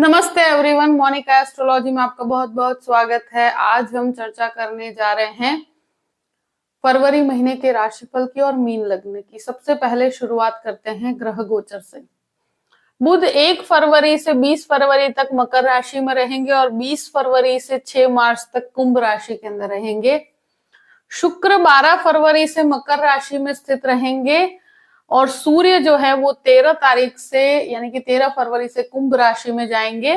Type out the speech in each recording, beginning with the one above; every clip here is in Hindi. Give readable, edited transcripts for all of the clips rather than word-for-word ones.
नमस्ते एवरीवन, मोनिका एस्ट्रोलॉजी में आपका बहुत बहुत स्वागत है। आज हम चर्चा करने जा रहे हैं फरवरी महीने के राशिफल की और मीन लग्न की। सबसे पहले शुरुआत करते हैं ग्रह गोचर से। बुध 1 फरवरी से 20 फरवरी तक मकर राशि में रहेंगे और 20 फरवरी से 6 मार्च तक कुंभ राशि के अंदर रहेंगे। शुक्र 12 फरवरी से मकर राशि में स्थित रहेंगे और सूर्य जो है वो 13 तारीख से यानी कि 13 फरवरी से कुंभ राशि में जाएंगे।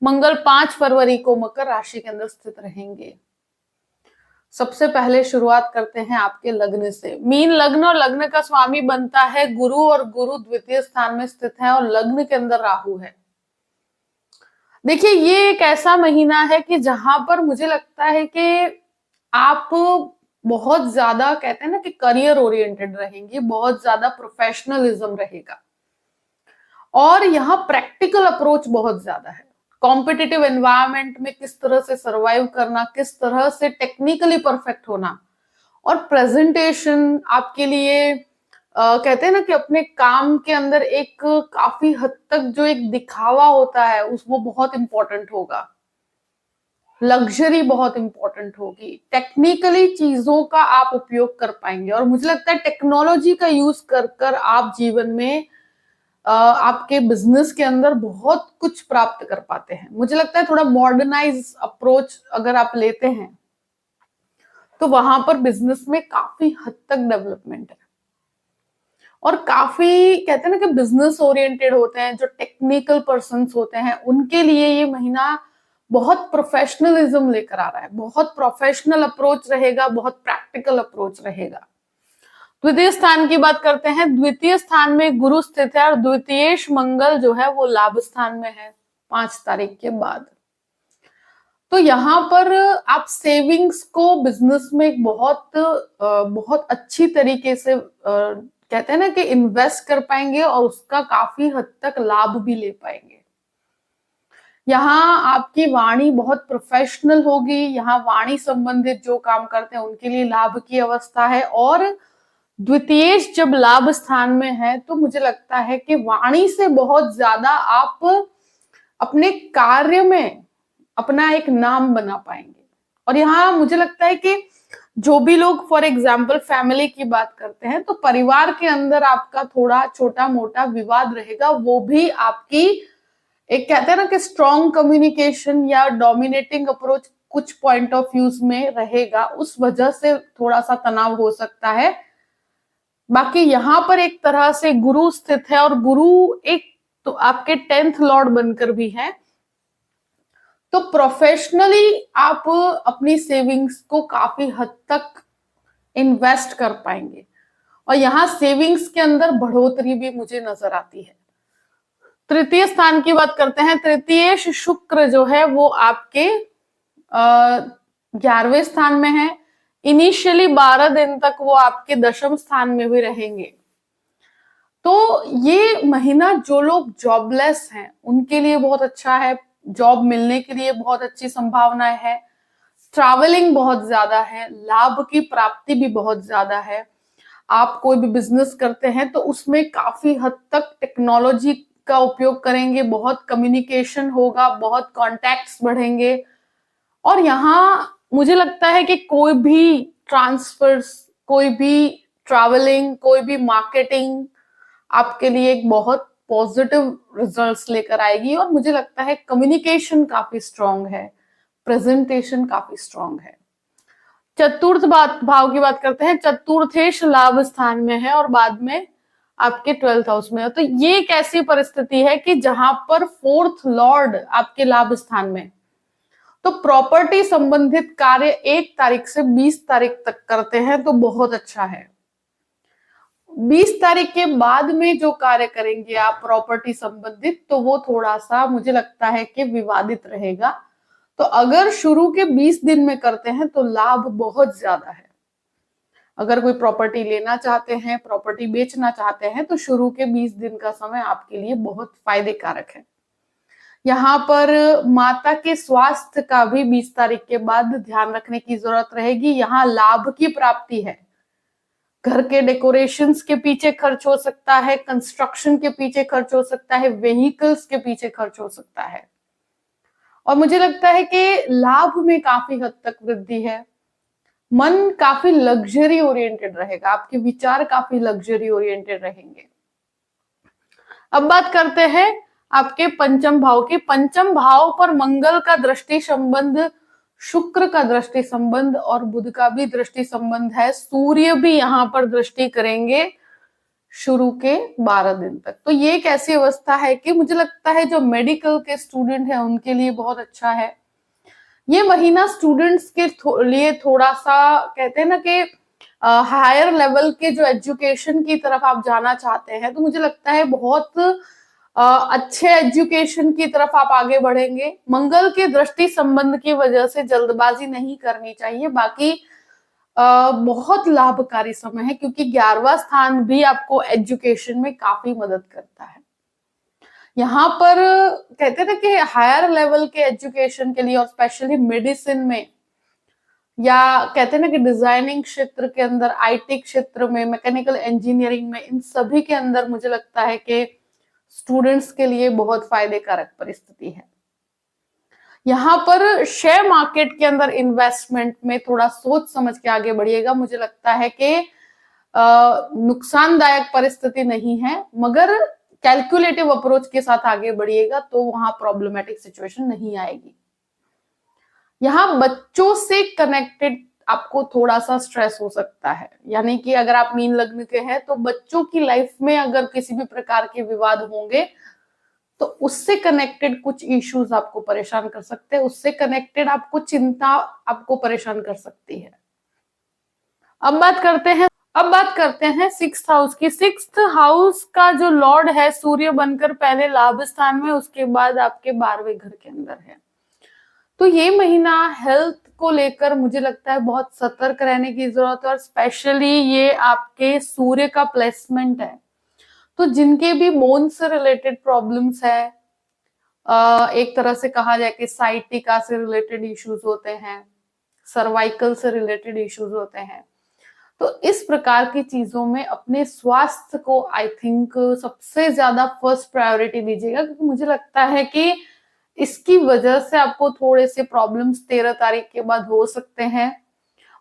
मंगल 5 फरवरी को मकर राशि के अंदर स्थित रहेंगे। सबसे पहले शुरुआत करते हैं आपके लग्न से। मीन लग्न और लग्न का स्वामी बनता है गुरु और गुरु द्वितीय स्थान में स्थित है और लग्न के अंदर राहु है। देखिए, ये एक ऐसा महीना है कि जहां पर मुझे लगता है कि आप बहुत ज्यादा कहते हैं ना कि करियर ओरिएंटेड रहेंगे, बहुत ज्यादा प्रोफेशनलिज्म रहेगा और यहाँ प्रैक्टिकल अप्रोच बहुत ज्यादा है। कॉम्पिटिटिव एनवायरनमेंट में किस तरह से सरवाइव करना, किस तरह से टेक्निकली परफेक्ट होना और प्रेजेंटेशन आपके लिए कहते हैं ना कि अपने काम के अंदर एक काफी हद तक जो एक दिखावा होता है वो बहुत इंपॉर्टेंट होगा। लग्जरी बहुत इंपॉर्टेंट होगी। टेक्निकली चीजों का आप उपयोग कर पाएंगे और मुझे लगता है टेक्नोलॉजी का यूज कर कर आप जीवन में आपके बिजनेस के अंदर बहुत कुछ प्राप्त कर पाते हैं। मुझे लगता है थोड़ा मॉडर्नाइज अप्रोच अगर आप लेते हैं तो वहां पर बिजनेस में काफी हद तक डेवलपमेंट है और काफी कहते हैं ना कि बिजनेस ओरिएंटेड होते हैं, जो टेक्निकल पर्सन्स होते हैं उनके लिए ये महीना बहुत प्रोफेशनलिज्म लेकर आ रहा है। बहुत प्रोफेशनल अप्रोच रहेगा, बहुत प्रैक्टिकल अप्रोच रहेगा। द्वितीय स्थान की बात करते हैं। द्वितीय स्थान में गुरु स्थित है और द्वितीयेश मंगल जो है वो लाभ स्थान में है 5 तारीख के बाद। तो यहाँ पर आप सेविंग्स को बिजनेस में एक बहुत अच्छी तरीके से कहते हैं ना कि इन्वेस्ट कर पाएंगे और उसका काफी हद तक लाभ भी ले पाएंगे। यहाँ आपकी वाणी बहुत प्रोफेशनल होगी। यहाँ वाणी संबंधित जो काम करते हैं उनके लिए लाभ की अवस्था है और द्वितीयेश जब लाभ स्थान में है तो मुझे लगता है कि वाणी से बहुत ज्यादा आप अपने कार्य में अपना एक नाम बना पाएंगे। और यहाँ मुझे लगता है कि जो भी लोग फॉर एग्जाम्पल फैमिली की बात करते हैं तो परिवार के अंदर आपका थोड़ा छोटा मोटा विवाद रहेगा, वो भी आपकी एक कहते हैं ना कि स्ट्रॉन्ग कम्युनिकेशन या डोमिनेटिंग अप्रोच कुछ पॉइंट ऑफ व्यूज में रहेगा, उस वजह से थोड़ा सा तनाव हो सकता है। बाकी यहाँ पर एक तरह से गुरु स्थित है और गुरु एक तो आपके 10th लॉर्ड बनकर भी है, तो प्रोफेशनली आप अपनी सेविंग्स को काफी हद तक इन्वेस्ट कर पाएंगे और यहाँ सेविंग्स के अंदर बढ़ोतरी भी मुझे नजर आती है। तृतीय स्थान की बात करते हैं। तृतीयेश शुक्र जो है वो आपके 11वें स्थान में है। इनिशियली 12 दिन तक वो आपके 10म स्थान में भी रहेंगे। तो ये महीना जो लोग जॉबलेस हैं उनके लिए बहुत अच्छा है। जॉब मिलने के लिए बहुत अच्छी संभावनाएं है। ट्रैवलिंग बहुत ज्यादा है, लाभ की प्राप्ति भी बहुत ज्यादा है। आप कोई भी बिजनेस करते हैं तो उसमें काफी हद तक टेक्नोलॉजी का उपयोग करेंगे, बहुत कम्युनिकेशन होगा, बहुत कॉन्टैक्ट्स बढ़ेंगे और यहाँ मुझे लगता है कि कोई भी ट्रांसफर्स, कोई भी ट्रैवलिंग, कोई भी मार्केटिंग आपके लिए एक बहुत पॉजिटिव रिजल्ट्स लेकर आएगी और मुझे लगता है कम्युनिकेशन काफी स्ट्रांग है, प्रेजेंटेशन काफी स्ट्रांग है। चतुर्थ भाव की बात करते हैं। चतुर्थेश लाभ स्थान में है और बाद में आपके 12th हाउस में है। तो ये एक ऐसी परिस्थिति है कि जहां पर 4th लॉर्ड आपके लाभ स्थान में, तो प्रॉपर्टी संबंधित कार्य 1 तारीख से 20 तारीख तक करते हैं तो बहुत अच्छा है। 20 तारीख के बाद में जो कार्य करेंगे आप प्रॉपर्टी संबंधित तो वो थोड़ा सा मुझे लगता है कि विवादित रहेगा। तो अगर शुरू के 20 दिन में करते हैं तो लाभ बहुत ज्यादा है। अगर कोई प्रॉपर्टी लेना चाहते हैं, प्रॉपर्टी बेचना चाहते हैं तो शुरू के 20 दिन का समय आपके लिए बहुत फायदे कारक है। यहाँ पर माता के स्वास्थ्य का भी 20 तारीख के बाद ध्यान रखने की जरूरत रहेगी। यहाँ लाभ की प्राप्ति है। घर के डेकोरेशंस के पीछे खर्च हो सकता है, कंस्ट्रक्शन के पीछे खर्च हो सकता है, व्हीकल्स के पीछे खर्च हो सकता है। और मुझे लगता है कि लाभ में काफी हद तक वृद्धि है। मन काफी लग्जरी ओरिएंटेड रहेगा, आपके विचार काफी लग्जरी ओरिएंटेड रहेंगे। अब बात करते हैं आपके पंचम भाव की। पंचम भाव पर मंगल का दृष्टि संबंध, शुक्र का दृष्टि संबंध और बुध का भी दृष्टि संबंध है। सूर्य भी यहाँ पर दृष्टि करेंगे शुरू के 12 दिन तक। तो ये एक ऐसी अवस्था है कि मुझे लगता है जो मेडिकल के स्टूडेंट हैं उनके लिए बहुत अच्छा है। ये महीना स्टूडेंट्स के लिए थोड़ा सा कहते हैं ना कि हायर लेवल के जो एजुकेशन की तरफ आप जाना चाहते हैं, तो मुझे लगता है बहुत अच्छे एजुकेशन की तरफ आप आगे बढ़ेंगे। मंगल के दृष्टि संबंध की वजह से जल्दबाजी नहीं करनी चाहिए। बाकी बहुत लाभकारी समय है, क्योंकि 11वां स्थान भी आपको एजुकेशन में काफी मदद करता है। यहाँ पर कहते हैं ना कि हायर लेवल के एजुकेशन के लिए और स्पेशली मेडिसिन में, या कहते हैं ना कि डिजाइनिंग क्षेत्र के अंदर, आईटी क्षेत्र में, मैकेनिकल इंजीनियरिंग में, इन सभी के अंदर मुझे लगता है कि स्टूडेंट्स के लिए बहुत फायदे कारक परिस्थिति है। यहाँ पर शेयर मार्केट के अंदर इन्वेस्टमेंट में थोड़ा सोच समझ के आगे बढ़िएगा। मुझे लगता है कि नुकसानदायक परिस्थिति नहीं है, मगर कैलकुलेटिव अप्रोच के साथ आगे बढ़िएगा तो वहां प्रॉब्लमेटिक सिचुएशन नहीं आएगी। यहाँ बच्चों से कनेक्टेड आपको थोड़ा सा स्ट्रेस हो सकता है, यानी कि अगर आप मीन लग्न के हैं तो बच्चों की लाइफ में अगर किसी भी प्रकार के विवाद होंगे तो उससे कनेक्टेड कुछ इश्यूज आपको परेशान कर सकते हैं, उससे कनेक्टेड आपको चिंता आपको परेशान कर सकती है। अब बात करते हैं 6th हाउस की। 6th हाउस का जो लॉर्ड है सूर्य बनकर पहले लाभ स्थान में, उसके बाद आपके 12वें घर के अंदर है। तो ये महीना हेल्थ को लेकर मुझे लगता है बहुत सतर्क रहने की जरूरत है, और स्पेशली ये आपके सूर्य का प्लेसमेंट है। तो जिनके भी बोन से रिलेटेड प्रॉब्लम्स है, एक तरह से कहा जाए कि साइटिका से रिलेटेड इश्यूज होते हैं, सर्वाइकल से रिलेटेड इश्यूज होते हैं, तो इस प्रकार की चीजों में अपने स्वास्थ्य को आई थिंक सबसे ज्यादा फर्स्ट प्रायोरिटी दीजिएगा, क्योंकि मुझे लगता है कि इसकी वजह से आपको थोड़े से प्रॉब्लम्स 13 तारीख के बाद हो सकते हैं।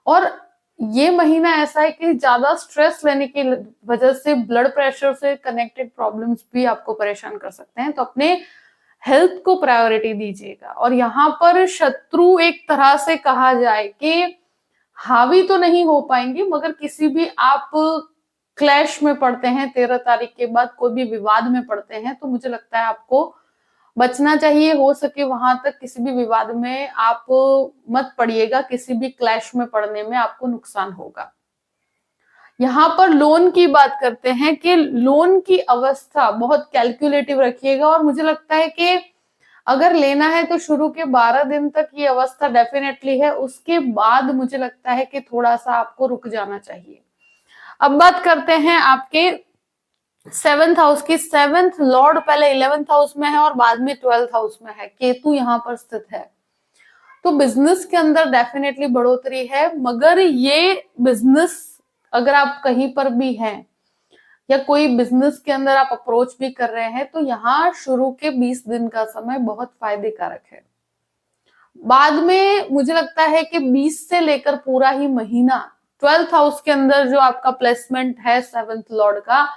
और ये महीना ऐसा है कि ज्यादा स्ट्रेस लेने की वजह से ब्लड प्रेशर से कनेक्टेड प्रॉब्लम्स भी आपको परेशान कर सकते हैं। तो अपने हेल्थ को प्रायोरिटी दीजिएगा। और यहाँ पर शत्रु एक तरह से कहा जाए कि हावी तो नहीं हो पाएंगे, मगर किसी भी आप क्लैश में पड़ते हैं 13 तारीख के बाद, कोई भी विवाद में पड़ते हैं, तो मुझे लगता है आपको बचना चाहिए। हो सके वहां तक किसी भी विवाद में आप मत पड़िएगा, किसी भी क्लैश में पड़ने में आपको नुकसान होगा। यहाँ पर लोन की बात करते हैं कि लोन की अवस्था बहुत कैलकुलेटिव रखिएगा, और मुझे लगता है कि अगर लेना है तो शुरू के 12 दिन तक ये अवस्था डेफिनेटली है, उसके बाद मुझे लगता है कि थोड़ा सा आपको रुक जाना चाहिए। अब बात करते हैं आपके 7th हाउस की। 7th लॉर्ड पहले 11th हाउस में है और बाद में 12th हाउस में है, केतु यहाँ पर स्थित है। तो बिजनेस के अंदर डेफिनेटली बढ़ोतरी है, मगर ये बिजनेस अगर आप कहीं पर भी हैं या कोई बिजनेस के अंदर आप अप्रोच भी कर रहे हैं, तो यहाँ शुरू के 20 दिन का समय बहुत फायदे कारक है। बाद में मुझे लगता है कि 20 से लेकर पूरा ही महीना 12th हाउस के अंदर जो आपका प्लेसमेंट है 7th लॉर्ड का,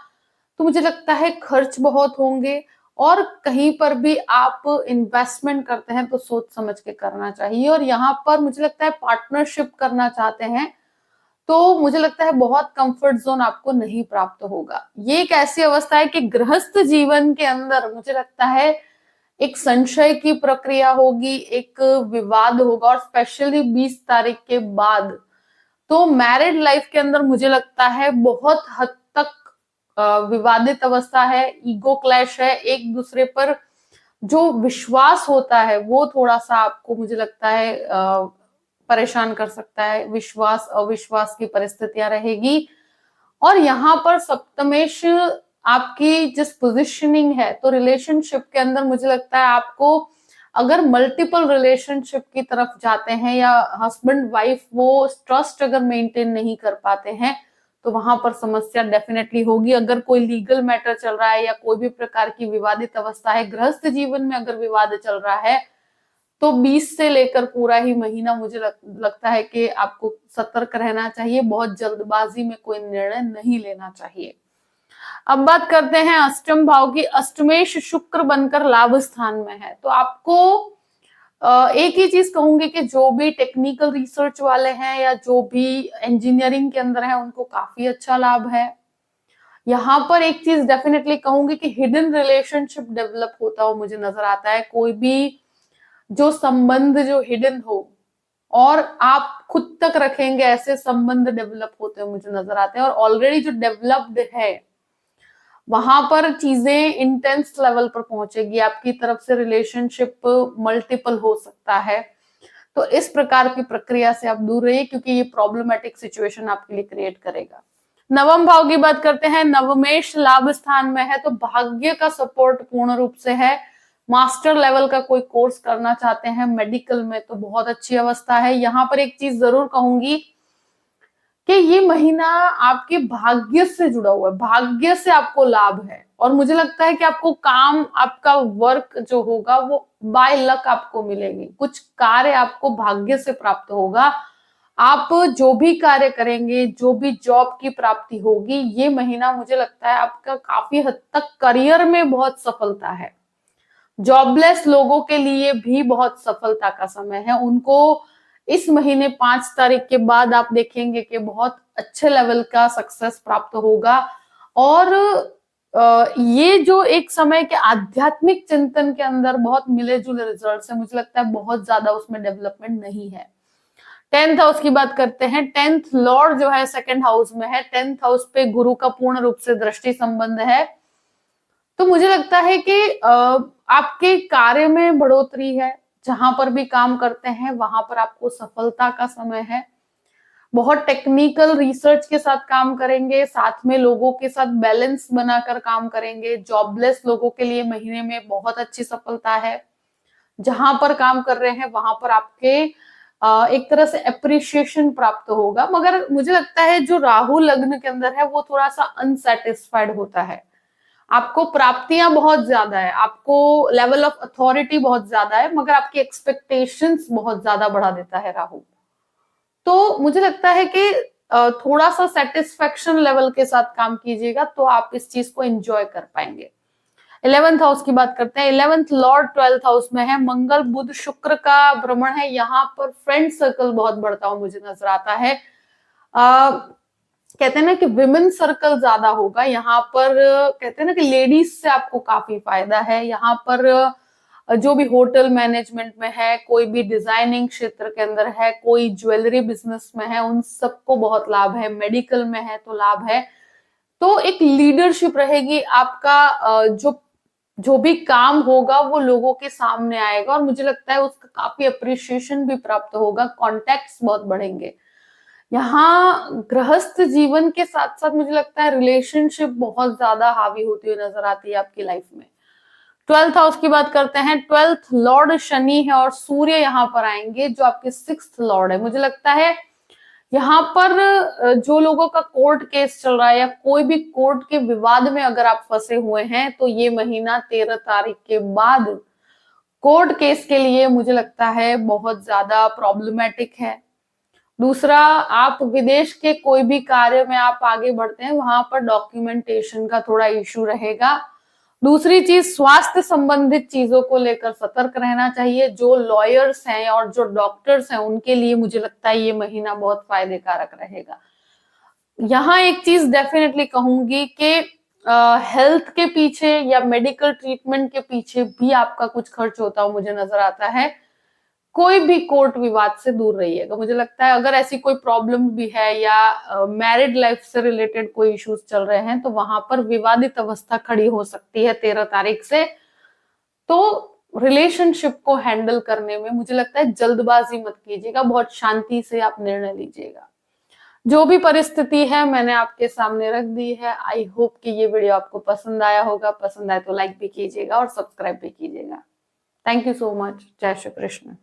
तो मुझे लगता है खर्च बहुत होंगे, और कहीं पर भी आप इन्वेस्टमेंट करते हैं तो सोच समझ के करना चाहिए। और यहाँ पर मुझे लगता है पार्टनरशिप करना चाहते हैं तो मुझे लगता है बहुत कंफर्ट जोन आपको नहीं प्राप्त होगा। ये एक ऐसी अवस्था है कि गृहस्थ जीवन के अंदर मुझे लगता है एक संशय की प्रक्रिया होगी, एक विवाद होगा, और स्पेशली 20 तारीख के बाद तो मैरिड लाइफ के अंदर मुझे लगता है बहुत हद तक विवादित अवस्था है, ईगो क्लैश है, एक दूसरे पर जो विश्वास होता है वो थोड़ा सा आपको मुझे लगता है परेशान कर सकता है। विश्वास अविश्वास की परिस्थितियां रहेगी। और यहाँ पर सप्तमेश आपकी जिस पोजिशनिंग है, तो रिलेशनशिप के अंदर मुझे लगता है आपको अगर मल्टीपल रिलेशनशिप की तरफ जाते हैं या हस्बैंड वाइफ वो ट्रस्ट अगर मेंटेन नहीं कर पाते हैं, तो वहां पर समस्या डेफिनेटली होगी। अगर कोई लीगल मैटर चल रहा है या कोई भी प्रकार की विवादित अवस्था है, गृहस्थ जीवन में अगर विवाद चल रहा है, तो 20 से लेकर पूरा ही महीना मुझे लगता है कि आपको सतर्क रहना चाहिए, बहुत जल्दबाजी में कोई निर्णय नहीं लेना चाहिए। अब बात करते हैं अष्टम भाव की। अष्टमेश शुक्र बनकर लाभ स्थान में है, तो आपको एक ही चीज कहूंगी कि जो भी टेक्निकल रिसर्च वाले हैं या जो भी इंजीनियरिंग के अंदर है उनको काफी अच्छा लाभ है। यहाँ पर एक चीज डेफिनेटली कहूंगी कि हिडन रिलेशनशिप डेवलप होता हो मुझे नजर आता है। कोई भी जो संबंध जो हिडन हो और आप खुद तक रखेंगे, ऐसे संबंध डेवलप होते हुए मुझे नजर आते हैं। और ऑलरेडी जो डेवलप्ड है वहां पर चीजें इंटेंस लेवल पर पहुंचेगी, आपकी तरफ से रिलेशनशिप मल्टीपल हो सकता है। तो इस प्रकार की प्रक्रिया से आप दूर रहिए, क्योंकि ये प्रॉब्लमेटिक सिचुएशन आपके लिए क्रिएट करेगा। नवम भाव की बात करते हैं। नवमेश लाभ स्थान में है, तो भाग्य का सपोर्ट पूर्ण रूप से है। मास्टर लेवल का कोई कोर्स करना चाहते हैं मेडिकल में तो बहुत अच्छी अवस्था है। यहाँ पर एक चीज जरूर कहूंगी कि ये महीना आपके भाग्य से जुड़ा हुआ है, भाग्य से आपको लाभ है। और मुझे लगता है कि आपको काम, आपका वर्क जो होगा वो बाय लक आपको मिलेगी, कुछ कार्य आपको भाग्य से प्राप्त होगा। आप जो भी कार्य करेंगे, जो भी जॉब की प्राप्ति होगी, ये महीना मुझे लगता है आपका काफी हद तक करियर में बहुत सफलता है। जॉबलेस लोगों के लिए भी बहुत सफलता का समय है। उनको इस महीने 5 तारीख के बाद आप देखेंगे कि बहुत अच्छे लेवल का सक्सेस प्राप्त होगा। और ये जो एक समय के आध्यात्मिक चिंतन के अंदर बहुत मिले जुले रिजल्ट है, मुझे लगता है बहुत ज्यादा उसमें डेवलपमेंट नहीं है। 10th हाउस की बात करते हैं। 10th लॉर्ड जो है 2nd हाउस में है। 10th हाउस पे गुरु का पूर्ण रूप से दृष्टि संबंध है। तो मुझे लगता है कि आपके कार्य में बढ़ोतरी है, जहां पर भी काम करते हैं वहां पर आपको सफलता का समय है। बहुत टेक्निकल रिसर्च के साथ काम करेंगे, साथ में लोगों के साथ बैलेंस बनाकर काम करेंगे। जॉबलेस लोगों के लिए महीने में बहुत अच्छी सफलता है। जहां पर काम कर रहे हैं वहां पर आपके एक तरह से अप्रिशिएशन प्राप्त होगा। मगर मुझे लगता है जो राहु लग्न के अंदर है वो थोड़ा सा अनसेटिस्फाइड होता है। आपको प्राप्तियां बहुत ज्यादा है, आपको लेवल ऑफ अथॉरिटी बहुत ज्यादा है, मगर आपकी एक्सपेक्टेशंस बहुत ज्यादा बढ़ा देता है राहु। तो मुझे लगता है कि थोड़ा सा सेटिस्फेक्शन लेवल के साथ काम कीजिएगा तो आप इस चीज को एंजॉय कर पाएंगे। 11th हाउस की बात करते हैं। 11th लॉर्ड 12th हाउस में है। मंगल बुध शुक्र का भ्रमण है। यहाँ पर फ्रेंड सर्कल बहुत बढ़ता हुआ मुझे नजर आता है। कहते हैं ना कि विमेन सर्कल ज्यादा होगा यहाँ पर। कहते हैं ना कि लेडीज से आपको काफी फायदा है। यहाँ पर जो भी होटल मैनेजमेंट में है, कोई भी डिजाइनिंग क्षेत्र के अंदर है, कोई ज्वेलरी बिजनेस में है, उन सबको बहुत लाभ है। मेडिकल में है तो लाभ है। तो एक लीडरशिप रहेगी। आपका जो भी काम होगा वो लोगों के सामने आएगा और मुझे लगता है उसका काफी अप्रिशिएशन भी प्राप्त होगा। कॉन्टेक्ट्स बहुत बढ़ेंगे। यहाँ गृहस्थ जीवन के साथ साथ मुझे लगता है रिलेशनशिप बहुत ज्यादा हावी होती हुई नजर आती है आपकी लाइफ में। 12th हाउस की बात करते हैं। 12th लॉर्ड शनि है और सूर्य यहाँ पर आएंगे जो आपके 6th लॉर्ड है। मुझे लगता है यहाँ पर जो लोगों का कोर्ट केस चल रहा है या कोई भी कोर्ट के विवाद में अगर आप फंसे हुए हैं तो ये महीना 13 तारीख के बाद कोर्ट केस के लिए मुझे लगता है बहुत ज्यादा प्रॉब्लमेटिक है। दूसरा, आप विदेश के कोई भी कार्य में आप आगे बढ़ते हैं वहां पर डॉक्यूमेंटेशन का थोड़ा इश्यू रहेगा। दूसरी चीज, स्वास्थ्य संबंधित चीजों को लेकर सतर्क रहना चाहिए। जो लॉयर्स हैं और जो डॉक्टर्स हैं उनके लिए मुझे लगता है ये महीना बहुत फायदे कारक रहेगा। यहाँ एक चीज डेफिनेटली कहूंगी कि हेल्थ के पीछे या मेडिकल ट्रीटमेंट के पीछे भी आपका कुछ खर्च होता हो मुझे नजर आता है। कोई भी कोर्ट विवाद से दूर रहिएगा। मुझे लगता है अगर ऐसी कोई प्रॉब्लम भी है या मैरिड लाइफ से रिलेटेड कोई इश्यूज चल रहे हैं तो वहां पर विवादित अवस्था खड़ी हो सकती है 13 तारीख से। तो रिलेशनशिप को हैंडल करने में मुझे लगता है जल्दबाजी मत कीजिएगा, बहुत शांति से आप निर्णय लीजिएगा। जो भी परिस्थिति है मैंने आपके सामने रख दी है। आई होप कि ये वीडियो आपको पसंद आया होगा। पसंद आए तो लाइक भी कीजिएगा और सब्सक्राइब भी कीजिएगा। Thank you so much. जय श्री कृष्ण।